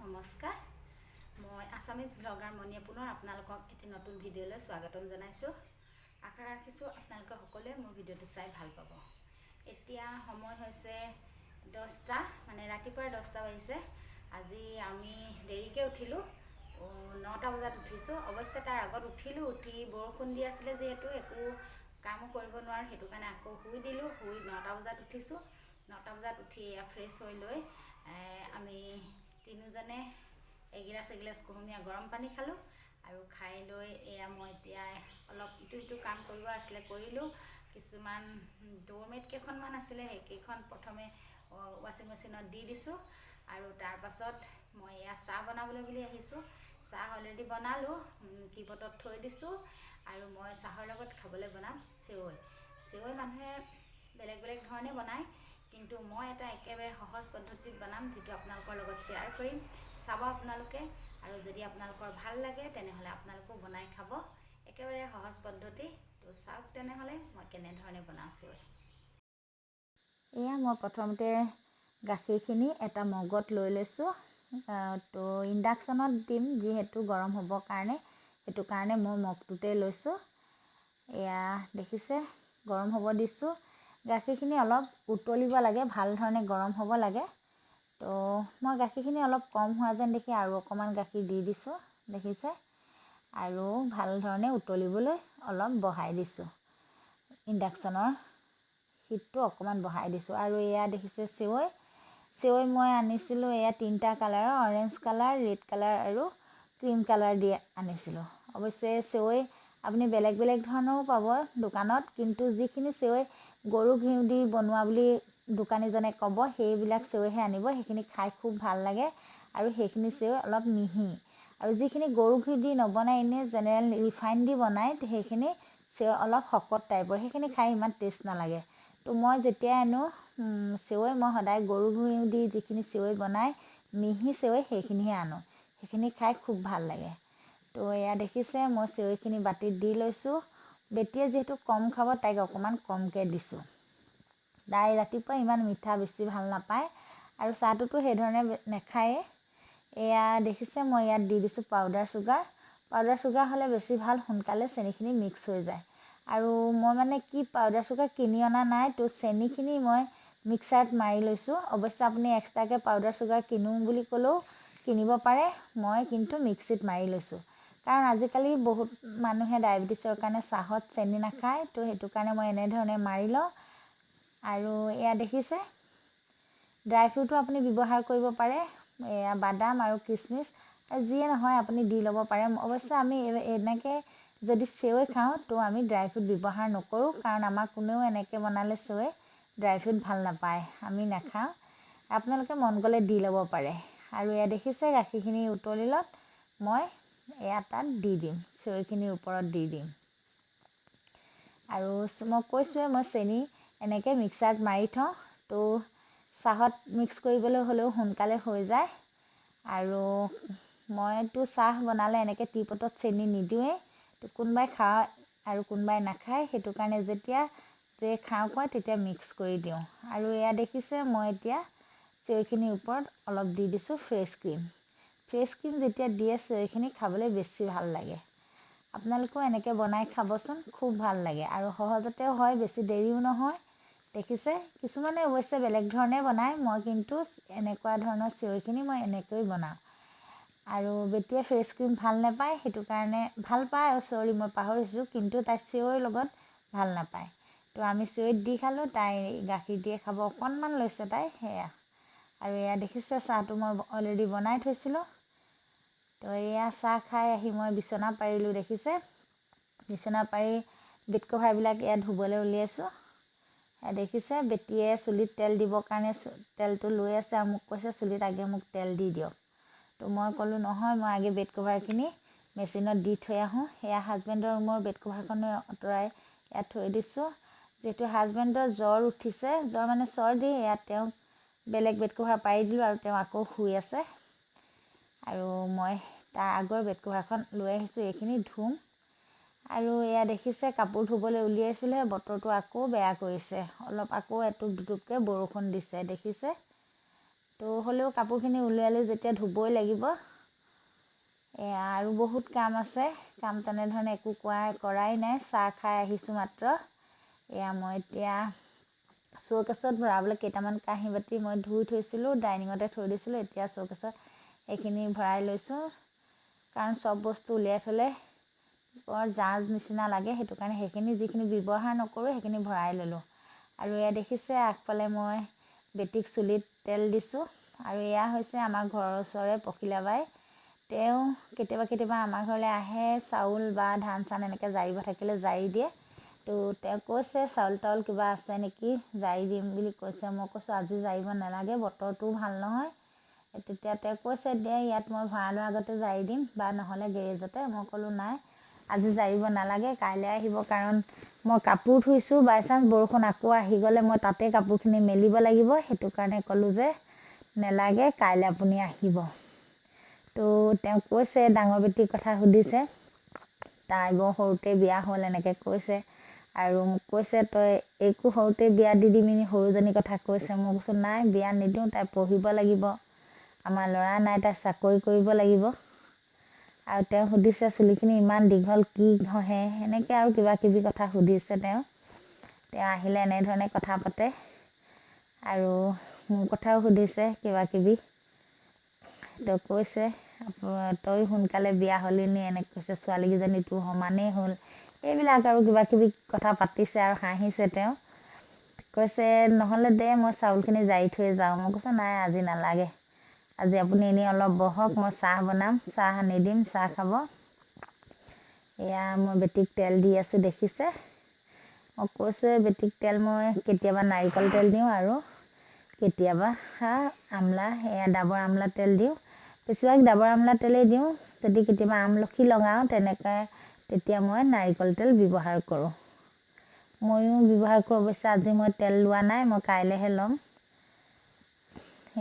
নমস্কাৰ মই Assamese blogger মনিয়ে পুনৰ আপোনালোকক এটি নতুন ভিডিঅ'লৈ স্বাগতম জনাইছোঁ। আশা ৰাখিছোঁ আপোনালোকে সকলোৱে মোৰ ভিডিঅ'টো চাই ভাল পাব। এতিয়া সময় হৈছে 10টা, মানে ৰাতিপুৱা 10টা বাজিছে। আজি আমি দেৰিকৈ উঠিলোঁ, 9টা বজাত উঠিছোঁ। অৱশ্যে তাৰ আগত উঠি বৰষুণ দি আছিলে যিহেতু একো কামো কৰিব নোৱাৰোঁ, সেইটো কাৰণে আকৌ শুই দিলোঁ। 9টা বজাত উঠিছোঁ। 9টা বজাত উঠি ফ্ৰেছ হৈ লৈ আমি তিনিজনে এগিলাচ কুহুমীয়া গৰম পানী খালোঁ আৰু খাই লৈ মই এতিয়া অলপ ইটো কাম কৰিব আছিলে কৰিলোঁ। কিছুমান ড'ৰমেট কেইখনমান আছিলে, সেইকেইখন প্ৰথমে ৱাশ্বিং মেচিনত দি দিছোঁ আৰু তাৰ পাছত মই চাহ বনাবলৈ বুলি আহিছোঁ। চাহ অলৰেডি বনালোঁ, টিপটত থৈ দিছোঁ আৰু মই চাহৰ লগত খাবলৈ বনাম চেৱৈ মানুহে বেলেগ বেলেগ ধৰণে বনায়, কিন্তু মই এটা একেবাৰে সহজ পদ্ধতিত বনাম, যিটো আপোনালোকৰ লগত শ্বেয়াৰ কৰিম। চাব আপোনালোকে, আৰু যদি আপোনালোকৰ ভাল লাগে তেনেহ'লে আপোনালোকেও বনাই খাব। একেবাৰে সহজ পদ্ধতি। তো চাওক তেনেহ'লে মই কেনেধৰণে বনাওঁ চেৱৈ। মই প্ৰথমতে গাখীৰখিনি এটা মগত লৈ লৈছোঁ। তো ইণ্ডাকশ্যনত দিম যিহেতু গৰম হ'বৰ কাৰণে, সেইটো কাৰণে মই মগটোতে লৈছোঁ। দেখিছে গৰম হ'ব দিছোঁ। গাখীৰখিনি অলপ উতলিব লাগে, ভাল ধৰণে গৰম হ'ব লাগে। তো মই গাখীৰখিনি অলপ কম হোৱা যেন দেখি আৰু অকণমান গাখীৰ দি দিছোঁ, দেখিছে। আৰু ভাল ধৰণে উতলিবলৈ অলপ বঢ়াই দিছোঁ। ইণ্ডাকশ্যনৰ হিটটো অকণমান বঢ়াই দিছোঁ। আৰু দেখিছে চেৱৈ মই আনিছিলোঁ 3টা কালাৰৰ, অৰেঞ্জ কালাৰ, ৰেড কালাৰ আৰু ক্ৰীম কালাৰ দি আনিছিলোঁ। অৱশ্যে চেৱৈ আপুনি বেলেগ বেলেগ ধৰণৰো পাব দোকানত, কিন্তু যিখিনি চেৱৈ গৰু ঘিউ দি বনোৱা বুলি দোকানীজনে ক'ব, সেইবিলাক চেৱৈহে আনিব। সেইখিনি খাই খুব ভাল লাগে আৰু সেইখিনি চেৱৈ অলপ মিহি। আৰু যিখিনি গৰু ঘিউ দি নবনায়, এনেই জেনেৰেল ৰিফাইন দি বনায়, সেইখিনি চেৱৈ অলপ শকত টাইপৰ, সেইখিনি খাই ইমান টেষ্ট নালাগে। তো মই যেতিয়াই আনো চেৱৈ, মই সদায় গৰু ঘিউ দি যিখিনি চেৱৈ বনায় মিহি চেৱৈ, সেইখিনিহে আনো। সেইখিনি খাই খুব ভাল লাগে। তো দেখিছে মই চেৱৈখিনি বাতিত দি লৈছোঁ। বেটিয়ে যিহেতু কম খাব, তাইক অকণমান কমকৈ দিছোঁ। তাই ৰাতিপুৱা ইমান মিঠা বেছি ভাল নাপায় আৰু চাহটোতো সেইধৰণে নাখায়েই। দেখিছে মই ইয়াত দি দিছোঁ পাউডাৰ চুগাৰ। পাউডাৰ চুগাৰ হ'লে বেছি ভাল, সোনকালে চেনিখিনি মিক্স হৈ যায়। আৰু মই মানে পাউডাৰ চুগাৰ কিনি অনা নাই, তো চেনিখিনি মই মিক্সাৰত মাৰি লৈছোঁ। অৱশ্যে আপুনি এক্সট্ৰাকৈ পাউডাৰ চুগাৰ কিনো বুলি ক'লেও কিনিব পাৰে, মই কিন্তু মিক্সিত মাৰি লৈছোঁ। কাৰণ আজিকালি বহুত মানুহে ডায়েবেটিছৰ কাৰণে চাহত চেনি নাখায়, তো সেইটো কাৰণে মই এনেধৰণে মাৰি লওঁ। আৰু দেখিছে ড্ৰাই ফ্ৰুটো আপুনি ব্যৱহাৰ কৰিব পাৰে, বাদাম আৰু কিচমিচ যিয়ে নহয় আপুনি দি ল'ব পাৰে। অৱশ্যে আমি এনেকৈ যদি চেৱৈ খাওঁ, তো আমি ড্ৰাই ফ্ৰুট ব্যৱহাৰ নকৰোঁ, কাৰণ আমাৰ কোনেও এনেকৈ বনালে চেৱৈ ড্ৰাই ফ্ৰুট ভাল নাপায়, আমি নাখাওঁ। আপোনালোকে মন গ'লে দি ল'ব পাৰে। আৰু দেখিছে গাখীৰখিনি উতলিলত মই তাত দি দিম, চেৱৈখিনিৰ ওপৰত দি দিম। আৰু মই কৈছোঁৱে মই চেনি এনেকৈ মিক্সাৰত মাৰি থওঁ, তো চাহত মিক্স কৰিবলৈ হ'লেও সোনকালে হৈ যায়। আৰু মইতো চাহ বনালে এনেকৈ টিপটত চেনি নিদিওঁৱেই, তো কোনোবাই খায় আৰু কোনোবাই নাখায়, সেইটো কাৰণে যেতিয়া খাওঁ কয় তেতিয়া মিক্স কৰি দিওঁ। আৰু দেখিছে মই এতিয়া চেৱৈখিনিৰ ওপৰত অলপ দি দিছোঁ ফ্ৰেছ ক্ৰীম। ফ্ৰেছ ক্ৰীম যেতিয়া দিয়ে চেৱৈখিনি খাবলৈ বেছি ভাল লাগে। আপোনালোকেও এনেকৈ বনাই খাবচোন, খুব ভাল লাগে আৰু সহজতেও হয়, বেছি দেৰিও নহয়। দেখিছে কিছুমানে অৱশ্যে বেলেগ ধৰণে বনায়, মই কিন্তু এনেকুৱা ধৰণৰ চেৱৈখিনি মই এনেকৈ বনাওঁ। আৰু বেটিয়ে ফ্ৰেছ ক্ৰীম ভাল নাপায়, সেইটো কাৰণে ভাল পায়, মই পাহৰিছোঁ, কিন্তু তাই চেৱৈৰ লগত ভাল নাপায়। তো আমি চেৱৈত দি খালোঁ, তাই গাখীৰ দিয়ে খাব অকণমান লৈছে তাই, সেয়া। আৰু দেখিছে চাহটো মই অলৰেডি বনাই থৈছিলোঁ। তো চাহ খাই আহি মই বিচনা পাৰিলোঁ, দেখিছে। বিচনা পাৰি বেড কভাৰবিলাক ধুবলৈ উলিয়াইছোঁ। দেখিছে বেটিয়ে চুলিত তেল দিবৰ কাৰণে তেলটো লৈ আছে আৰু মোক কৈছে চুলিত আগে মোক তেল দি দিয়ক। তো মই ক'লোঁ নহয়, মই আগে বেড কভাৰখিনি মেচিনত দি থৈ আহোঁ। হাজবেণ্ডৰ ৰুমৰ বেড কভাৰখনো আঁতৰাই ইয়াত থৈ দিছোঁ। যিহেতু হাজবেণ্ডৰ জ্বৰ উঠিছে, জ্বৰ মানে চৰ্দি, তেওঁক বেলেগ বেড কভাৰ পাৰি দিলোঁ আৰু তেওঁ আকৌ শুই আছে। আৰু মই তাৰ আগৰ বেড কভাৰখন লৈ আহিছোঁ, এইখিনি ধুম। আৰু দেখিছে কাপোৰ ধুবলৈ উলিয়াইছিলে, বতৰটো আকৌ বেয়া কৰিছে, অলপ আকৌ এটুপ দুটুপকৈ বৰষুণ দিছে, দেখিছে। তো হ'লেও কাপোৰখিনি উলিয়ালে যেতিয়া ধুবই লাগিব। আৰু বহুত কাম আছে, কাম তেনেধৰণে একো কৰাই নাই। চাহ খাই আহিছোঁ মাত্ৰ। মই এতিয়া চৌকেছত ভৰাবলৈ কেইটামান কাঁহী বাতি মই ধুই থৈছিলোঁ, ডাইনিঙতে থৈ দিছিলোঁ। এতিয়া চৌকেছত সেইখিনি ভৰাই লৈছোঁ, কাৰণ চব বস্তু উলিয়াই থ'লে বৰ জাঁজ নিচিনা লাগে। সেইটো কাৰণে সেইখিনি যিখিনি ব্যৱহাৰ নকৰোঁ সেইখিনি ভৰাই ল'লোঁ। আৰু এয়া দেখিছে আগফালে মই বেটিক চুলিত তেল দিছোঁ। আৰু এয়া হৈছে আমাৰ ঘৰৰ ওচৰৰে পখিলা বাই। তেওঁ কেতিয়াবা আমাৰ ঘৰলৈ আহে, চাউল বা ধান চান এনেকৈ জাৰিব থাকিলে জাৰি দিয়ে। তো তেওঁ কৈছে চাউল তাউল কিবা আছে নেকি, জাৰি দিম বুলি কৈছে। মই কৈছোঁ আজি জাৰিব নালাগে, বতৰটোও ভাল নহয়। তেতিয়া তেওঁ কৈছে দে ইয়াত মই ভঁৰালৰ আগতে জাৰি দিম বা নহ'লে গেৰেজতে। মই ক'লোঁ নাই, আজি জাৰিব নালাগে, কাইলৈ আহিব। কাৰণ মই কাপোৰ ধুইছোঁ, বাই চান্স বৰষুণ আকৌ আহি গ'লে মই তাতে কাপোৰখিনি মেলিব লাগিব। সেইটো কাৰণে ক'লোঁ যে নেলাগে, কাইলৈ আপুনি আহিব। তো তেওঁ কৈছে, ডাঙৰ বেটীৰ কথা সুধিছে, তাই বৰ সৰুতে বিয়া হ'ল এনেকৈ কৈছে। আৰু মোক কৈছে তই এইকো সৰুতে বিয়া দি দিবি নি, সৰুজনীৰ কথা কৈছে। মই কৈছোঁ নাই, বিয়া নিদিওঁ, তাই পঢ়িব লাগিব, আমাৰ ল'ৰা নাই, তাই চাকৰি কৰিব লাগিব। আৰু তেওঁ সুধিছে চুলিখিনি ইমান দীঘল কি ঘঁহে, এনেকৈ আৰু কিবা কিবি কথা সুধিছে। তেওঁ আহিলে এনেধৰণে কথা পাতে আৰু মোৰ কথাও সুধিছে কিবা কিবি। তেওঁ কৈছে তই সোনকালে বিয়া হ'লি নি, এনেকৈ কৈছে, ছোৱালীকেইজনী তোৰ সমানেই হ'ল। এইবিলাক আৰু কিবা কিবি কথা পাতিছে আৰু হাঁহিছে। তেওঁ কৈছে নহ'লে দে মই চাউলখিনি জাৰি থৈ যাওঁ। মই কৈছোঁ নাই, আজি নালাগে, আজি আপুনি এনেই অলপ বহক, মই চাহ বনাম, চাহ আনি দিম, চাহ খাব। এয়া মই বেটিক তেল দি আছোঁ দেখিছে। মই কৈছোঁৱে বেটিক তেল মই কেতিয়াবা নাৰিকল তেল দিওঁ আৰু কেতিয়াবা আমলা, এয়া ডাবৰ আমলা তেল দিওঁ। বেছিভাগ ডাবৰ আমলা তেলেই দিওঁ। যদি কেতিয়াবা আমলখি লগাওঁ তেতিয়া মই নাৰিকল তেল ব্যৱহাৰ কৰোঁ। ময়ো ব্যৱহাৰ কৰোঁ। অৱশ্যে আজি মই তেল লোৱা নাই, মই কাইলৈহে ল'ম।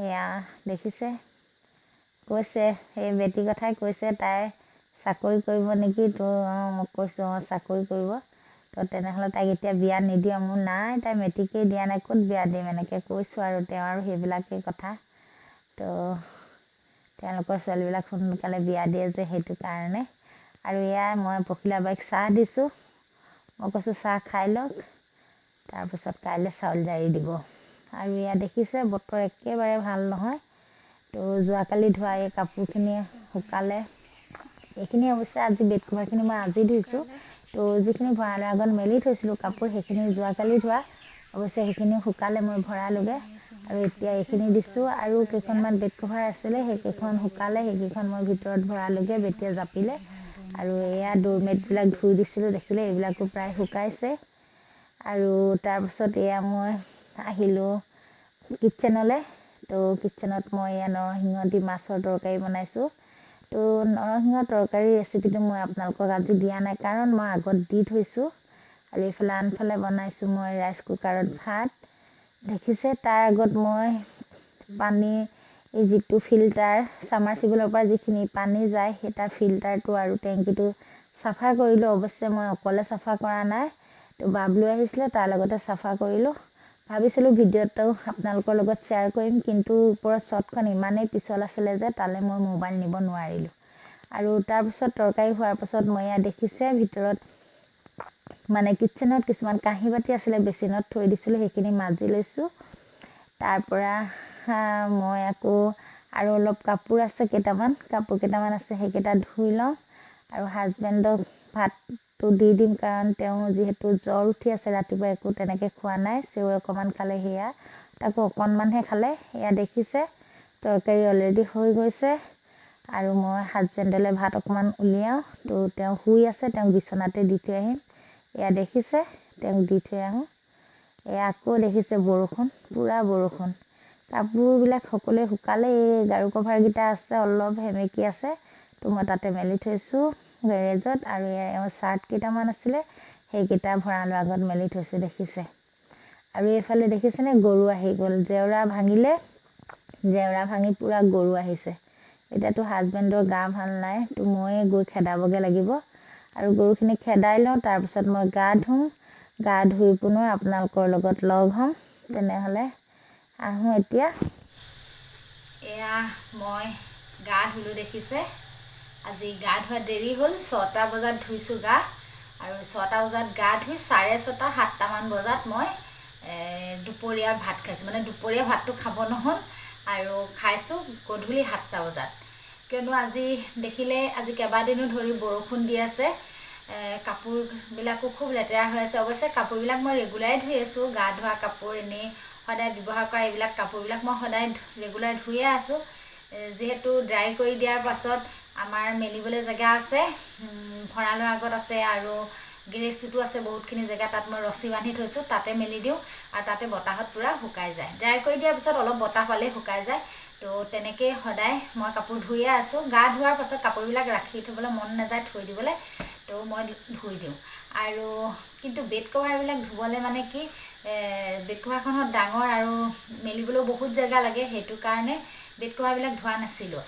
এয়া দেখিছে, কৈছে সেই বেটীৰ কথাই কৈছে, তাই চাকৰি কৰিব নেকি। তো মই কৈছোঁ চাকৰি কৰিব। তো তেনেহ'লে তাইক এতিয়া বিয়া নিদিওঁ। মোৰ নাই, তাই মেট্ৰিকেই দিয়া নাই, ক'ত বিয়া দিম, এনেকৈ কৈছোঁ। আৰু তেওঁ আৰু সেইবিলাকেই কথা। তো তেওঁলোকৰ ছোৱালীবিলাক সোনকালে বিয়া দিয়ে যে, সেইটো কাৰণে। আৰু এয়া মই পখিলা বাইক চাহ দিছোঁ। মই কৈছোঁ চাহ খাই লওক, তাৰপিছত কাইলৈ চাউল জাৰি দিব। আৰু এয়া দেখিছে বতৰ একেবাৰে ভাল নহয়। তো যোৱাকালি ধোৱা এই কাপোৰখিনি শুকালে। এইখিনি অৱশ্যে আজি বেড কভাৰখিনি মই আজি ধুইছোঁ। তো যিখিনি ভঁৰালৰ আগত মেলি থৈছিলোঁ কাপোৰ, সেইখিনি যোৱাকালি ধোৱা। অৱশ্যে সেইখিনি শুকালে মই ভৰালোগৈ। আৰু এতিয়া এইখিনি দিছোঁ। আৰু কেইখনমান বেড কভাৰ আছিলে, সেইকেইখন শুকালে, সেইকেইখন মই ভিতৰত ভৰালোগৈ, বেটিয়ে জাপিলে। আৰু এয়া ডোৰমেটবিলাক ধুই দিছিলোঁ, দেখিলে এইবিলাকো প্ৰায় শুকাইছে। আৰু তাৰপাছত এয়া মই আহিলোঁ কিটচেনলৈ। তো কিটচেনত মই এয়া নৰসিংহ দি মাছৰ তৰকাৰী বনাইছোঁ। তো নৰসিংহ তৰকাৰী ৰেচিপিটো মই আপোনালোকক আজি দিয়া নাই, কাৰণ মই আগত দি থৈছোঁ। আৰু এইফালে আনফালে বনাইছোঁ মই ৰাইচ কুকাৰত ভাত। দেখিছে তাৰ আগত মই পানী, এই যিটো ফিল্টাৰ, চামাৰচিবলৰ পৰা যিখিনি পানী যায়, সেই তাৰ ফিল্টাৰটো আৰু টেংকিটো চাফা কৰিলোঁ। অৱশ্যে মই অকলে চাফা কৰা নাই, তো বাবলু আহিছিলে, তাৰ লগতে চাফা কৰিলোঁ। ভাবিছিলোঁ ভিডিঅ'টো আপোনালোকৰ লগত শ্বেয়াৰ কৰিম, কিন্তু ওপৰত শ্বটখন ইমানেই পিছল আছিলে যে তালৈ মই মোবাইল নিব নোৱাৰিলোঁ। আৰু তাৰপিছত তৰকাৰী হোৱাৰ পাছত মই এয়া দেখিছে ভিতৰত মানে কিটচেনত কিছুমান কাঁহী বাতি আছিলে, বেচিনত থৈ দিছিলোঁ, সেইখিনি মাজি লৈছোঁ। তাৰপৰা মই আকৌ আৰু অলপ কাপোৰ আছে, কাপোৰ কেইটামান আছে, সেইকেইটা ধুই লওঁ। আৰু হাজবেণ্ডক ভাতটো দি দিম, কাৰণ তেওঁ যিহেতু জ্বৰ উঠি আছে, ৰাতিপুৱা একো তেনেকৈ খোৱা নাই, চেও অকণমান খালে, সেয়া তাকো অকণমানহে খালে। এয়া দেখিছে তৰকাৰী অলৰেডি হৈ গৈছে। আৰু মই হাজবেণ্ডলৈ ভাত অকণমান উলিয়াওঁ। তো তেওঁ শুই আছে, তেওঁক বিচনাতে দি থৈ আহিম। এয়া দেখিছে তেওঁক দি থৈ আহোঁ। এয়া আকৌ দেখিছে বৰষুণ, পূৰা বৰষুণ। কাপোৰবিলাক সকলোৱে শুকালে। এই গাৰু কভাৰকেইটা আছে, অলপ সেমেকি আছে, তো মই তাতে মেলি থৈছোঁ গেৰেজত। আৰু এওঁ চাৰ্ট কেইটামান আছিলে, সেইকেইটা ভঁৰালৰ আগত মেলি থৈছোঁ, দেখিছে। আৰু এইফালে দেখিছেনে গৰু আহি গ'ল, জেওৰা ভাঙিলে, জেওৰা ভাঙি পূৰা গৰু আহিছে। এতিয়াতো হাজবেণ্ডৰ গা ভাল নাই, তো ময়ে গৈ খেদাবগৈ লাগিব। আৰু গৰুখিনি খেদাই লওঁ, তাৰপিছত মই গা ধুম। গা ধুই পুনৰ আপোনালোকৰ লগত লগ হ'ম। তেনেহ'লে আহোঁ এতিয়া। এয়া মই গা ধুলোঁ দেখিছে। আজি গা ধোৱা দেৰি হ'ল, 6টা বজাত ধুইছোঁ গা, আৰু 6টা বজাত গা ধুই 6:30 7টামান বজাত মই দুপৰীয়া ভাত খাইছোঁ। মানে দুপৰীয়া ভাতটো খাব নহ'ল আৰু খাইছোঁ গধূলি 7টা বজাত। কিয়নো আজি দেখিলে আজি কেইবাদিনো ধৰি বৰষুণ দি আছে, কাপোৰবিলাকো খুব লেতেৰা হৈ আছে। অৱশ্যে কাপোৰবিলাক মই ৰেগুলাৰে ধুই আছোঁ, গা ধোৱা কাপোৰ এনেই সদায় ব্যৱহাৰ কৰা এইবিলাক কাপোৰবিলাক মই সদায় ৰেগুলাৰ ধুয়ে আছোঁ। যিহেতু ড্ৰাই কৰি দিয়াৰ পাছত আমাৰ মেলিবলৈ জেগা আছে, ভঁৰালৰ আগত আছে আৰু গেৰেজটোতো আছে বহুতখিনি জেগা, তাত মই ৰছী বান্ধি থৈছোঁ, তাতে মেলি দিওঁ আৰু তাতে বতাহত পূৰা শুকাই যায়। ড্ৰাই কৰি দিয়াৰ পিছত অলপ বতাহ পালেই শুকাই যায়। তো তেনেকেই সদায় মই কাপোৰ ধুয়ে আছোঁ। গা ধোৱাৰ পাছত কাপোৰবিলাক ৰাখি থ'বলৈ মন নাযায়, থৈ দিবলৈ, তো মই ধুই দিওঁ। আৰু কিন্তু বেড কভাৰবিলাক ধুবলৈ মানে কি, বেড কভাৰখনত ডাঙৰ আৰু মেলিবলৈও বহুত জেগা লাগে, সেইটো কাৰণে বেড কভাৰবিলাক ধোৱা নাছিলোঁ।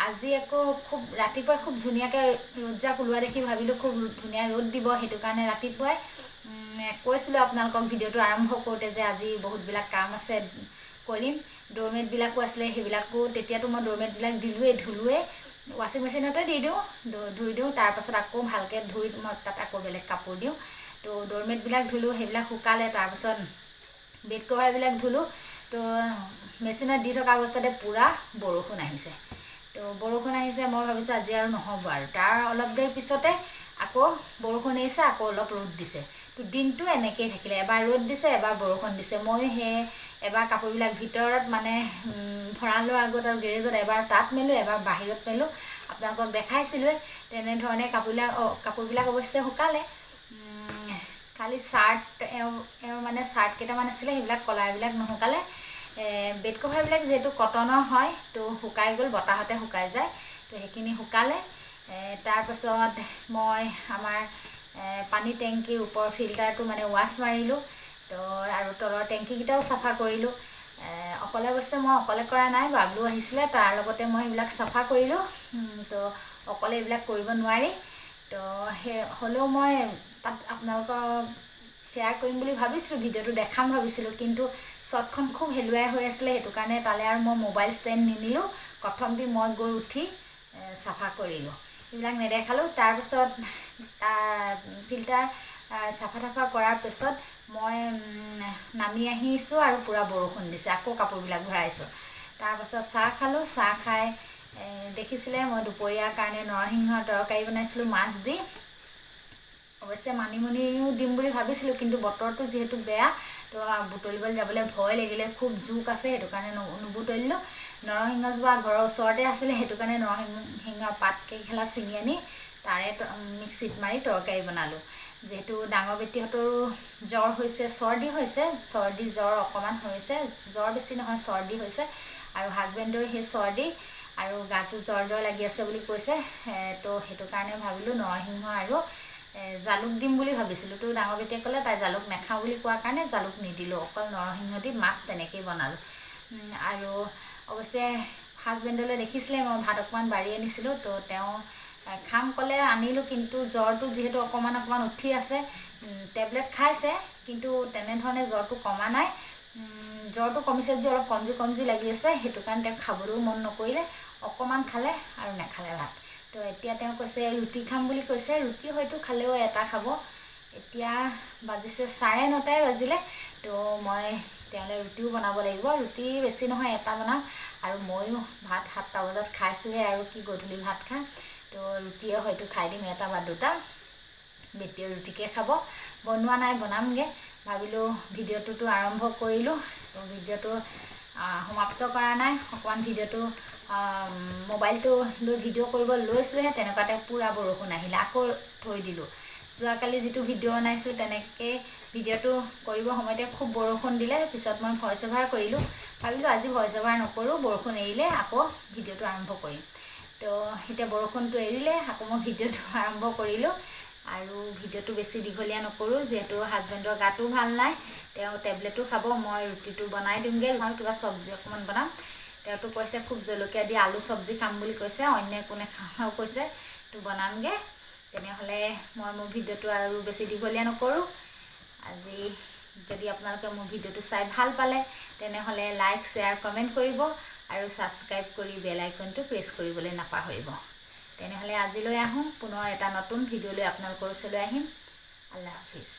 আজি আকৌ খুব ৰাতিপুৱা খুব ধুনীয়াকৈ ৰ'দজাক ওলোৱা দেখি ভাবিলোঁ খুব ধুনীয়া ৰ'দ দিব, সেইটো কাৰণে ৰাতিপুৱাই কৈছিলোঁ আপোনালোকক ভিডিঅ'টো আৰম্ভ কৰোঁতে যে আজি বহুতবিলাক কাম আছে কৰিম। ড'ৰমেটবিলাকো আছিলে, সেইবিলাকো তেতিয়াতো মই ড'ৰমেটবিলাক ধুলোৱেই, ৱাশ্বিং মেচিনতে দি দিওঁ, ধুই দিওঁ, তাৰপাছত আকৌ ভালকৈ ধুই মই তাত আকৌ বেলেগ কাপোৰ দিওঁ। তো ড'ৰমেটবিলাক ধুলোঁ, সেইবিলাক শুকালে। তাৰপাছত বেড কভাৰবিলাক ধুলোঁ। তো মেচিনত দি থকা অৱস্থাতে পূৰা বৰষুণ আহিছে। তো বৰষুণ আহিছে, মই ভাবিছোঁ আজি আৰু নহ'ব আৰু। তাৰ অলপ দেৰি পিছতে আকৌ বৰষুণ আহিছে, আকৌ অলপ ৰ'দ দিছে। তো দিনটো এনেকৈয়ে থাকিলে, এবাৰ ৰ'দ দিছে, এবাৰ বৰষুণ দিছে। মই এবাৰ কাপোৰবিলাক ভিতৰত মানে ভঁৰালৰ আগত আৰু গেৰেজত এবাৰ তাত মেলোঁ, এবাৰ বাহিৰত মেলোঁ, আপোনালোকক দেখাইছিলোঁৱে। তেনেধৰণে কাপোৰবিলাক অৱশ্যে শুকালে। খালি এওঁৰ মানে চাৰ্ট কেইটামান আছিলে, সেইবিলাক কলাৰবিলাক নুশুকালে। বেড কভাৰবিলাক যিহেতু কটনৰ হয়, তো শুকাই গ'ল, বতাহতে শুকাই যায়, তো সেইখিনি শুকালে। তাৰপাছত মই আমাৰ পানী টেংকিৰ ওপৰৰ ফিল্টাৰটো মানে ৱাছ মাৰিলোঁ, তো আৰু তলৰ টেংকিকেইটাও চাফা কৰিলোঁ। অকলে অৱশ্যে মই অকলে কৰা নাই, বাবলু আহিছিলে, তাৰ লগতে মই এইবিলাক চাফা কৰিলোঁ। তো অকলে এইবিলাক কৰিব নোৱাৰি। তো হ'লেও মই তাত আপোনালোকক শ্বেয়াৰ কৰিম বুলি ভাবিছিলোঁ, ভিডিঅ'টো দেখাম ভাবিছিলোঁ, কিন্তু শ্বৰ্টখন খুব হেলুৱাই হৈ আছিলে, সেইটো কাৰণে তালৈ আৰু মই মোবাইল ষ্টেণ্ড নিনিলোঁ। প্ৰথমতে মই গৈ উঠি চাফা কৰিলোঁ, এইবিলাক নেদেখালোঁ। তাৰপিছত ফিল্টাৰ চাফা তাফা কৰাৰ পিছত মই নামি আহিছোঁ আৰু পূৰা বৰষুণ দিছে, আকৌ কাপোৰবিলাক ভৰাইছোঁ। তাৰপাছত চাহ খালোঁ, চাহ খাই দেখিছিলে মই দুপৰীয়াৰ কাৰণে নৰসিংহৰ তৰকাৰী বনাইছিলোঁ মাছ দি। অৱশ্যে মানিমুনিও দিম বুলি ভাবিছিলোঁ, কিন্তু বতৰটো যিহেতু বেয়া, তো বুটলিবলৈ যাবলৈ ভয় লাগিলে, খুব জোক আছে, সেইটো কাৰণে নুবুটলিলোঁ। নৰসিংহজোপা ঘৰৰ ওচৰতে আছিলে, সেইটো কাৰণে নৰসিংহৰ পাতকেইখিলা ছিঙি আনি তাৰে মিক্সিত মাৰি তৰকাৰী বনালোঁ। যিহেতু ডাঙৰ বেটীহঁতৰো জ্বৰ হৈছে, চৰ্দি হৈছে, চৰ্দি জ্বৰ অকণমান হৈছে, জ্বৰ বেছি নহয়, চৰ্দি হৈছে, আৰু হাজবেণ্ডৰ সেই চৰ্দি আৰু গাটো জ্বৰ লাগি আছে বুলি কৈছে। তো সেইটো কাৰণে ভাবিলোঁ নৰসিংহ আৰু জালুক দিম বুলি ভাবিছিলোঁ। তো ডাঙৰ বেটীয়ে ক'লে তাই জালুক নাখাওঁ বুলি কোৱাৰ কাৰণে জালুক নিদিলোঁ, অকল নৰসিংহ দি মাছ তেনেকৈয়ে বনালোঁ। আৰু অৱশ্যে হাজবেণ্ডলৈ দেখিছিলে মই ভাত অকণমান বাঢ়ি আনিছিলোঁ, তো তেওঁ খাম ক'লে আনিলোঁ, কিন্তু জ্বৰটো যিহেতু অকণমান উঠি আছে, টেবলেট খাইছে, কিন্তু তেনেধৰণে জ্বৰটো কমা নাই। জ্বৰটো কমিছে যদি অলপ কমজুৰি লাগি আছে, সেইটো কাৰণে তেওঁ খাবলৈও মন নকৰিলে, অকণমান খালে আৰু নাখালে ভাত। তো এতিয়া তেওঁ কৈছে ৰুটি খাম বুলি কৈছে, ৰুটি হয়তো খালেও এটা খাব। এতিয়া বাজিছে 9:30 বাজিলে, তো মই তেওঁলৈ ৰুটিও বনাব লাগিব। ৰুটি বেছি নহয়, এটা বনাম, আৰু ময়ো ভাত 7টা বজাত খাইছোঁহে, আৰু কি গধূলি ভাত খাম। তো ৰুটিয়ে হয়তো খাই দিম, 1 বা 2টা। বেটিয়ে ৰুটিকে খাব, বনোৱা নাই, বনামগৈ। ভাবিলোঁ ভিডিঅ'টোতো আৰম্ভ কৰিলোঁ, তো ভিডিঅ'টো সমাপ্ত কৰা নাই। অকণমান ভিডিঅ'টো মোবাইলটো লৈ ভিডিঅ' কৰিব লৈছোঁহে, তেনেকুৱাতে পূৰা বৰষুণ আহিলে, আকৌ থৈ দিলোঁ। যোৱাকালি যিটো ভিডিঅ' বনাইছোঁ তেনেকৈ ভিডিঅ'টো কৰিবৰ সময়তে খুব বৰষুণ দিলে, পিছত মই ভইচ অভাৰ কৰিলোঁ। ভাবিলোঁ আজি ভইচ অভাৰ নকৰোঁ, বৰষুণ এৰিলে আকৌ ভিডিঅ'টো আৰম্ভ কৰিম। তো এতিয়া বৰষুণটো এৰিলে আকৌ মই ভিডিঅ'টো আৰম্ভ কৰিলোঁ, আৰু ভিডিঅ'টো বেছি দীঘলীয়া নকৰোঁ, যিহেতু হাজবেণ্ডৰ গাটো ভাল নাই, তেওঁ টেবলেটো খাব। মই ৰুটিটো বনাই দিমগৈ, আৰু কিবা চব্জি অকণমান বনাম। তেওঁতো কৈছে খুব জলকীয়া দি আলু চব্জি খাম বুলি কৈছে, অন্য একো নাখাওঁ কৈছে, তো বনামগৈ। তেনেহ'লে মই মোৰ ভিডিঅ'টো আৰু বেছি দীঘলীয়া নকৰোঁ। আজি যদি আপোনালোকে মোৰ ভিডিঅ'টো চাই ভাল পালে, তেনেহ'লে লাইক, শ্বেয়াৰ, কমেণ্ট কৰিব, আৰু ছাবস্ক্ৰাইব কৰি বেল আইকনটো প্ৰেছ কৰিবলৈ নাপাহৰিব। তেনেহ'লে আজিলৈ আহোঁ, পুনৰ এটা নতুন ভিডিঅ'লৈ আপোনালোকৰ ওচৰলৈ আহিম। আল্লাহ হাফিজ।